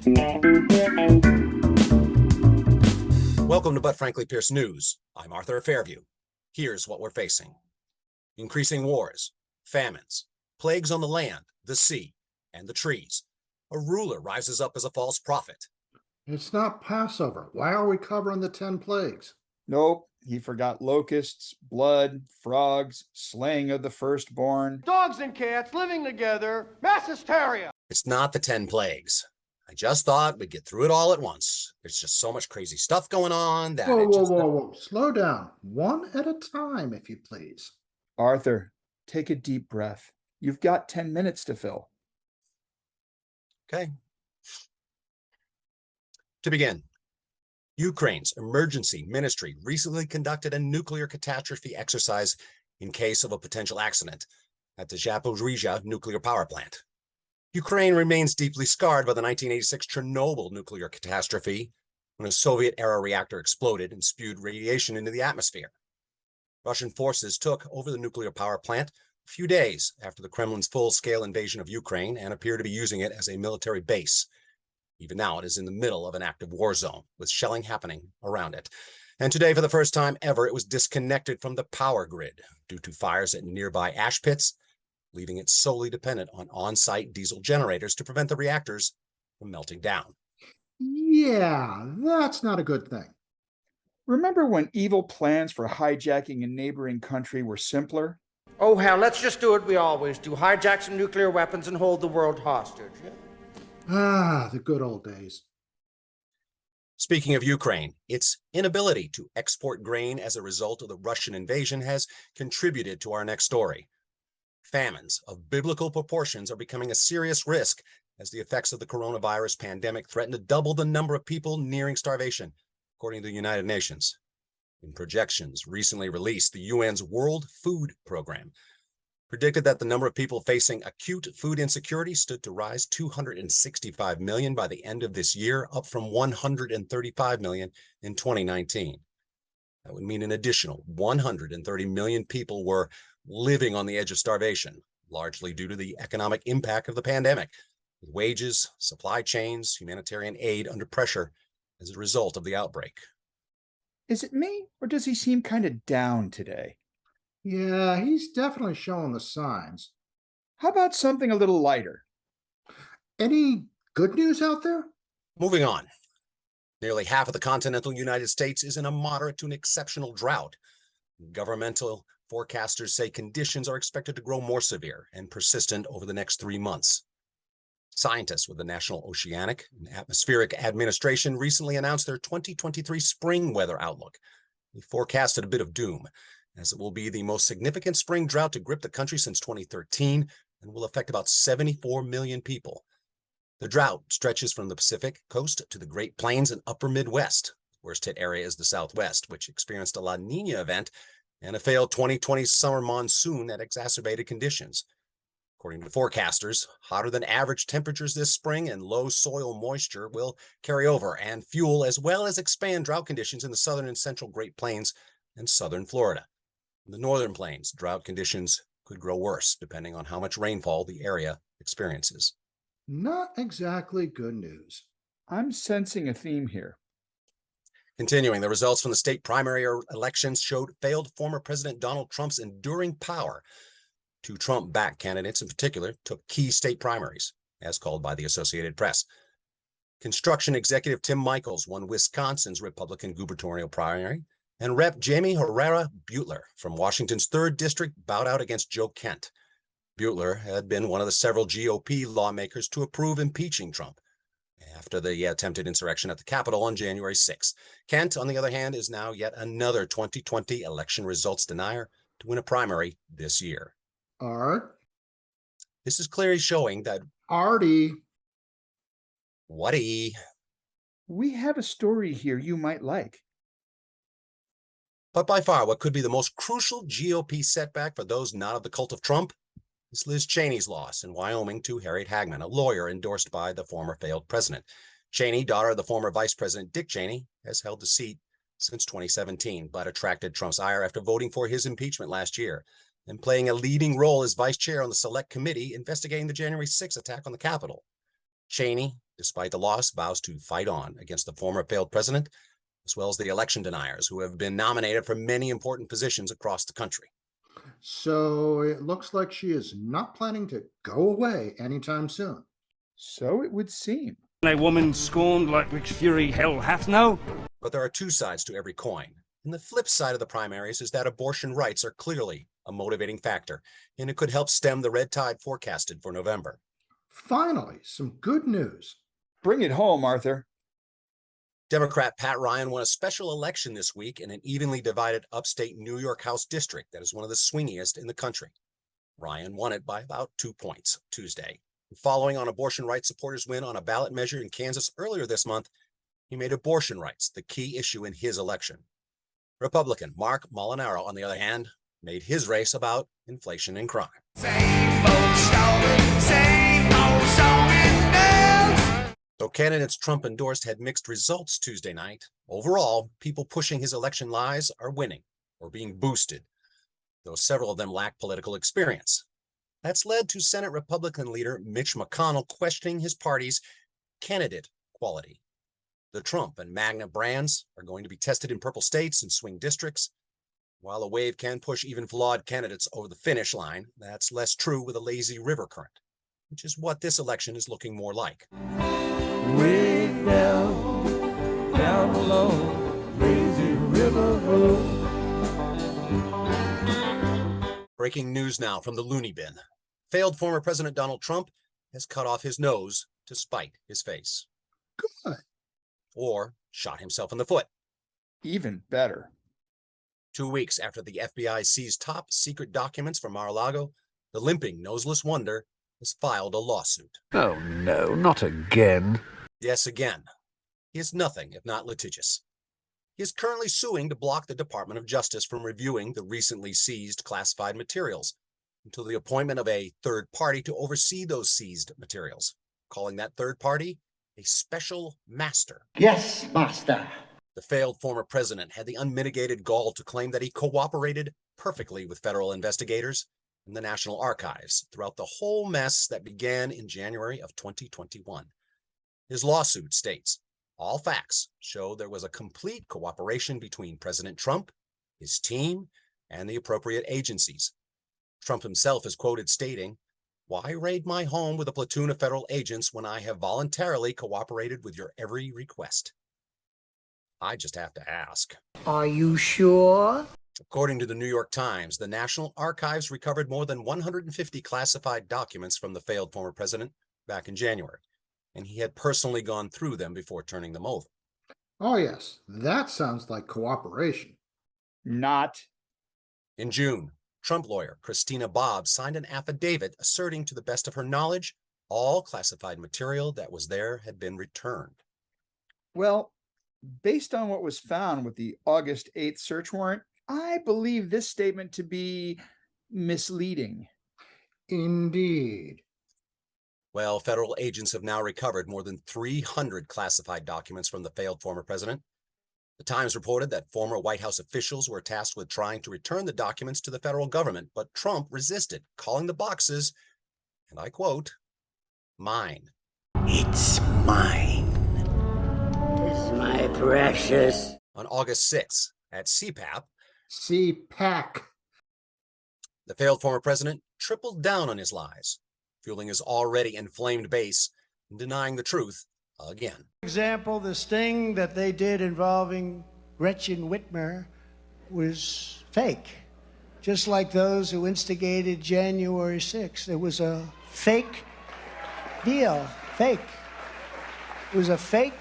Welcome to But Frankly Pierce News. I'm Arthur Fairview. Here's what we're facing. Increasing wars, famines, plagues on the land, the sea, and the trees. A ruler rises up as a false prophet. It's not Passover. Why are we covering the 10 plagues? Nope, he forgot locusts, blood, frogs, slaying of the firstborn. Dogs and cats living together, mass hysteria. It's not the 10 plagues. I just thought we'd get through it all at once. There's just so much crazy stuff going on that Whoa. Slow down. One at a time, if you please. Arthur, take a deep breath. You've got 10 minutes to fill. Okay. To begin, Ukraine's emergency ministry recently conducted a nuclear catastrophe exercise in case of a potential accident at the Zaporizhzhia nuclear power plant. Ukraine remains deeply scarred by the 1986 Chernobyl nuclear catastrophe, when a Soviet-era reactor exploded and spewed radiation into the atmosphere. Russian forces took over the nuclear power plant a few days after the Kremlin's full-scale invasion of Ukraine and appear to be using it as a military base. Even now, it is in the middle of an active war zone, with shelling happening around it. And today, for the first time ever, it was disconnected from the power grid due to fires at nearby ash pits, leaving it solely dependent on on-site diesel generators to prevent the reactors from melting down. Yeah, that's not a good thing. Remember when evil plans for hijacking a neighboring country were simpler? Oh, hell, let's just do what we always do. Hijack some nuclear weapons and hold the world hostage. Yeah? Ah, the good old days. Speaking of Ukraine, its inability to export grain as a result of the Russian invasion has contributed to our next story. Famines of biblical proportions are becoming a serious risk as the effects of the coronavirus pandemic threaten to double the number of people nearing starvation, according to the United Nations. In projections recently released, the UN's World Food Program predicted that the number of people facing acute food insecurity stood to rise 265 million by the end of this year, up from 135 million in 2019. That would mean an additional 130 million people were living on the edge of starvation, largely due to the economic impact of the pandemic, with wages, supply chains, humanitarian aid under pressure as a result of the outbreak. Is it me, or does he seem kind of down today? Yeah, he's definitely showing the signs. How about something a little lighter? Any good news out there? Moving on. Nearly half of the continental United States is in a moderate to an exceptional drought. Governmental forecasters say conditions are expected to grow more severe and persistent over the next 3 months. Scientists with the National Oceanic and Atmospheric Administration recently announced their 2023 spring weather outlook. They forecasted a bit of doom, as it will be the most significant spring drought to grip the country since 2013 and will affect about 74 million people. The drought stretches from the Pacific coast to the Great Plains and upper Midwest. Worst hit area is the Southwest, which experienced a La Nina event and a failed 2020 summer monsoon that exacerbated conditions. According to forecasters, hotter than average temperatures this spring and low soil moisture will carry over and fuel as well as expand drought conditions in the southern and central Great Plains and southern Florida. In the northern plains, drought conditions could grow worse depending on how much rainfall the area experiences. Not exactly good news. I'm sensing a theme here. Continuing, the results from the state primary elections showed failed former President Donald Trump's enduring power. Two Trump-backed candidates in particular took key state primaries, as called by the Associated Press. Construction executive Tim Michels won Wisconsin's Republican gubernatorial primary, and Rep. Jamie Herrera Butler from Washington's 3rd District bowed out against Joe Kent. Butler had been one of the several GOP lawmakers to approve impeaching Trump after the attempted insurrection at the Capitol on January 6th. Kent, on the other hand, is now yet another 2020 election results denier to win a primary this year. Art? This is clearly showing that Artie. Whatty? We have a story here you might like. But by far, what could be the most crucial GOP setback for those not of the cult of Trump is Liz Cheney's loss in Wyoming to Harriet Hagman, a lawyer endorsed by the former failed president. Cheney, daughter of the former Vice President Dick Cheney, has held the seat since 2017, but attracted Trump's ire after voting for his impeachment last year and playing a leading role as vice chair on the select committee investigating the January 6th attack on the Capitol. Cheney despite the loss, vows to fight on against the former failed president, as well as the election deniers who have been nominated for many important positions across the country. So it looks like she is not planning to go away anytime soon. So it would seem. A woman scorned like which fury hell hath no. But there are two sides to every coin. And the flip side of the primaries is that abortion rights are clearly a motivating factor, and it could help stem the red tide forecasted for November. Finally, some good news. Bring it home, Arthur. Democrat Pat Ryan won a special election this week in an evenly divided upstate New York House district that is one of the swingiest in the country. Ryan won it by about 2 points Tuesday. Following on abortion rights supporters' win on a ballot measure in Kansas earlier this month, he made abortion rights the key issue in his election. Republican Mark Molinaro, on the other hand, made his race about inflation and crime. Same old story, same old song and dance. Though candidates Trump endorsed had mixed results Tuesday night, overall, people pushing his election lies are winning or being boosted, though several of them lack political experience. That's led to Senate Republican leader Mitch McConnell questioning his party's candidate quality. The Trump and MAGA brands are going to be tested in purple states and swing districts. While a wave can push even flawed candidates over the finish line, that's less true with a lazy river current, which is what this election is looking more like. Way down, down below, lazy river road. Breaking news now from the loony bin. Failed former President Donald Trump has cut off his nose to spite his face. Good. Or shot himself in the foot. Even better. 2 weeks after the FBI seized top secret documents from Lago, the limping noseless wonder has filed a lawsuit. Oh no, not again. Yes, again. He is nothing if not litigious. He is currently suing to block the Department of Justice from reviewing the recently seized classified materials until the appointment of a third party to oversee those seized materials, calling that third party a special master. Yes, master. The failed former president had the unmitigated gall to claim that he cooperated perfectly with federal investigators and the National Archives throughout the whole mess that began in January of 2021. His lawsuit states, all facts show there was a complete cooperation between President Trump, his team, and the appropriate agencies. Trump himself is quoted stating, "Why raid my home with a platoon of federal agents when I have voluntarily cooperated with your every request?" I just have to ask. Are you sure? According to the New York Times, the National Archives recovered more than 150 classified documents from the failed former president back in January, and he had personally gone through them before turning them over. Oh, yes, that sounds like cooperation. Not. In June, Trump lawyer Christina Bobbs signed an affidavit asserting to the best of her knowledge, all classified material that was there had been returned. Well, based on what was found with the August 8th search warrant, I believe this statement to be misleading. Indeed. Well, federal agents have now recovered more than 300 classified documents from the failed former president. The Times reported that former White House officials were tasked with trying to return the documents to the federal government, but Trump resisted, calling the boxes, and I quote, "mine." It's mine. It's my precious. On August 6th, at CPAP, CPAC. the failed former president tripled down on his lies, fueling his already inflamed base and denying the truth again. For example, the sting that they did involving Gretchen Whitmer was fake, just like those who instigated January 6th. It was a fake deal. Fake. It was a fake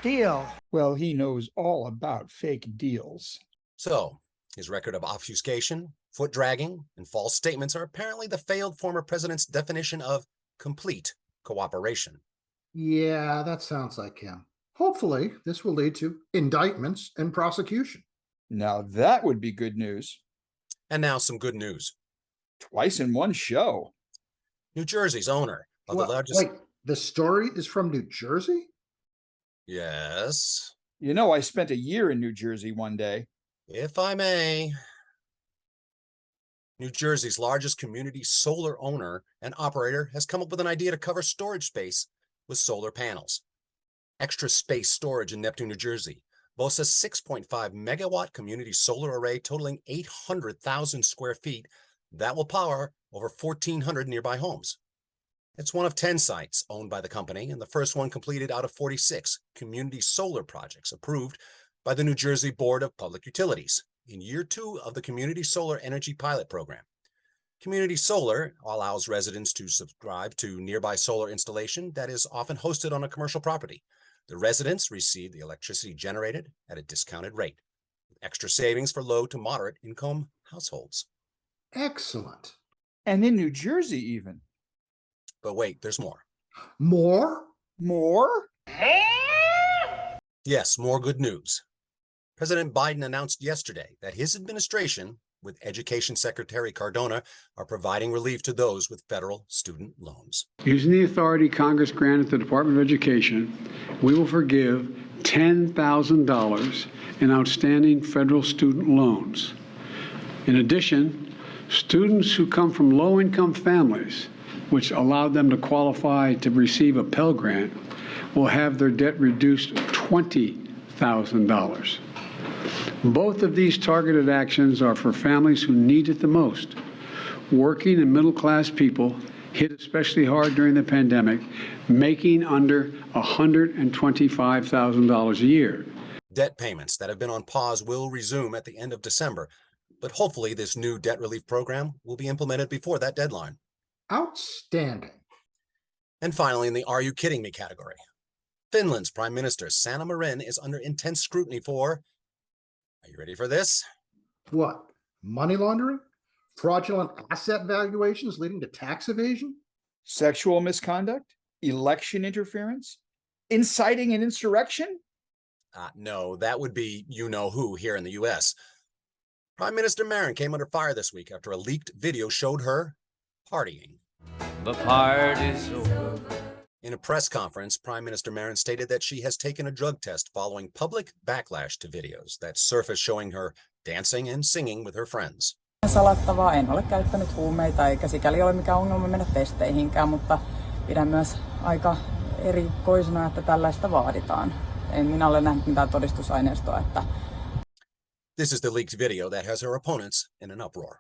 deal. Well, he knows all about fake deals. So, his record of obfuscation, foot dragging, and false statements are apparently the failed former president's definition of complete cooperation. Yeah, that sounds like him. Hopefully, this will lead to indictments and prosecution. Now that would be good news. And now some good news. Twice in one show. New Jersey's owner of the largest... Wait, the story is from New Jersey? Yes, You know, I spent a year in New Jersey one day. if I may. New Jersey's largest community solar owner and operator has come up with an idea to cover storage space with solar panels. Extra Space Storage in Neptune, New Jersey boasts a 6.5 megawatt community solar array totaling 800,000 square feet that will power over 1,400 nearby homes. It's one of 10 sites owned by the company and the first one completed out of 46 community solar projects approved by the New Jersey Board of Public Utilities in year 2 of the Community Solar Energy Pilot Program. Community solar allows residents to subscribe to nearby solar installation that is often hosted on a commercial property. The residents receive the electricity generated at a discounted rate, with extra savings for low to moderate income households. Excellent. And in New Jersey, even. But wait, there's more. More? More? Yes, more good news. President Biden announced yesterday that his administration, with Education Secretary Cardona, are providing relief to those with federal student loans. Using the authority Congress granted the Department of Education, we will forgive $10,000 in outstanding federal student loans. In addition, students who come from low-income families, which allowed them to qualify to receive a Pell Grant, will have their debt reduced $20,000. Both of these targeted actions are for families who need it the most. Working and middle-class people hit especially hard during the pandemic, making under $125,000 a year. Debt payments that have been on pause will resume at the end of December, but hopefully this new debt relief program will be implemented before that deadline. Outstanding. And finally, in the Are You Kidding Me category, Finland's Prime Minister Sanna Marin is under intense scrutiny for, are you ready for this? What? Money laundering? Fraudulent asset valuations leading to tax evasion? Sexual misconduct? Election interference? Inciting an insurrection? No, that would be you-know-who here in the U.S. Prime Minister Marin came under fire this week after a leaked video showed her partying. The party's over. In a press conference, Prime Minister Marin stated that she has taken a drug test following public backlash to videos that surfaced showing her dancing and singing with her friends. Salattavaa, en ole käyttänyt huumeita eikä sikäli ole mikään ongelma mennä testeihinkään, mutta pidän myös aika erikoisena, että tällaista vaaditaan. En minä ole nähnyt mitään todistusaineistoa, että... This is the leaked video that has her opponents in an uproar.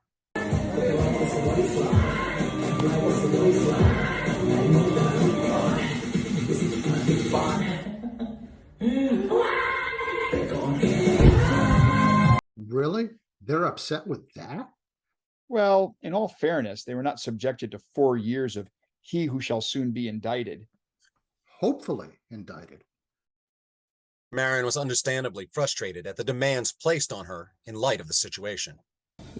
Really? They're upset with that? Well, in all fairness, they were not subjected to 4 years of he who shall soon be indicted. Hopefully indicted. Marin was understandably frustrated at the demands placed on her in light of the situation.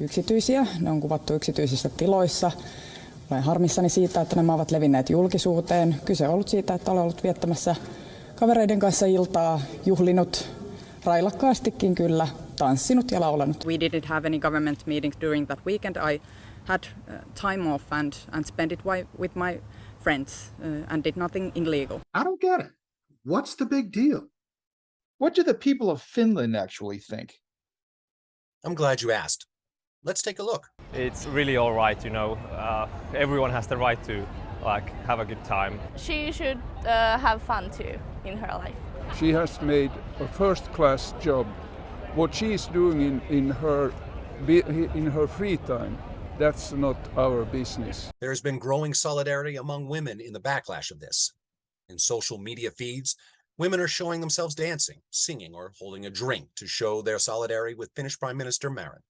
Yksityisiä, ne on kuvattu yksityisissä tiloissa. Olen harmissani siitä, että nämä ovat levinneet julkisuuteen. Kyse on ollut siitä, että olen ollut viettämässä kavereiden kanssa iltaa, juhlinut railakkaastikin kyllä, tanssinut ja laulanut. We didn't have any government meetings during that weekend. I had time off and spent it with my friends and did nothing illegal. I don't get it. What's the big deal? What do the people of Finland actually think? I'm glad you asked. Let's take a look. It's really all right, everyone has the right to have a good time. She should have fun too in her life. She has made a first-class job. What she's doing in her free time, that's not our business. There's been growing solidarity among women in the backlash of this. In social media feeds, women are showing themselves dancing, singing, or holding a drink to show their solidarity with Finnish Prime Minister Marin.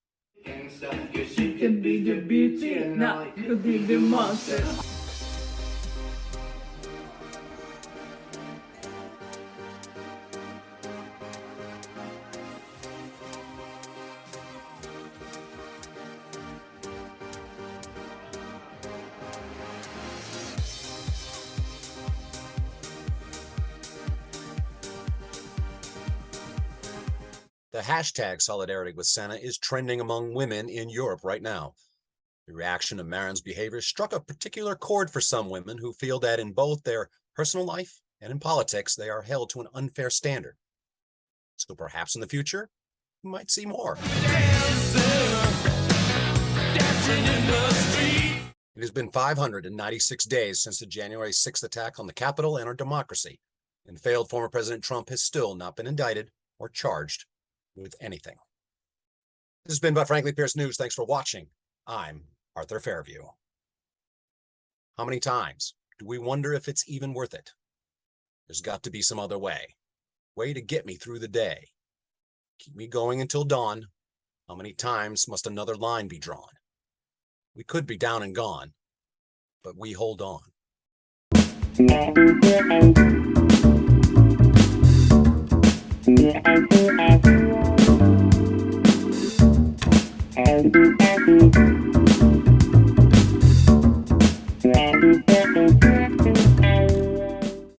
The hashtag solidarity with Sanna is trending among women in Europe right now. The reaction to Marin's behavior struck a particular chord for some women who feel that in both their personal life and in politics, they are held to an unfair standard. So perhaps in the future, we might see more. Dancing in the street. It has been 596 days since the January 6th attack on the Capitol and our democracy, and failed former President Trump has still not been indicted or charged with anything. This has been But Frankly Pierce News. Thanks for watching. I'm Arthur Fairview. How many times do we wonder if it's even worth it? There's got to be some other way to get me through the day. Keep me going until dawn. How many times must another line be drawn? We could be down and gone, but we hold on.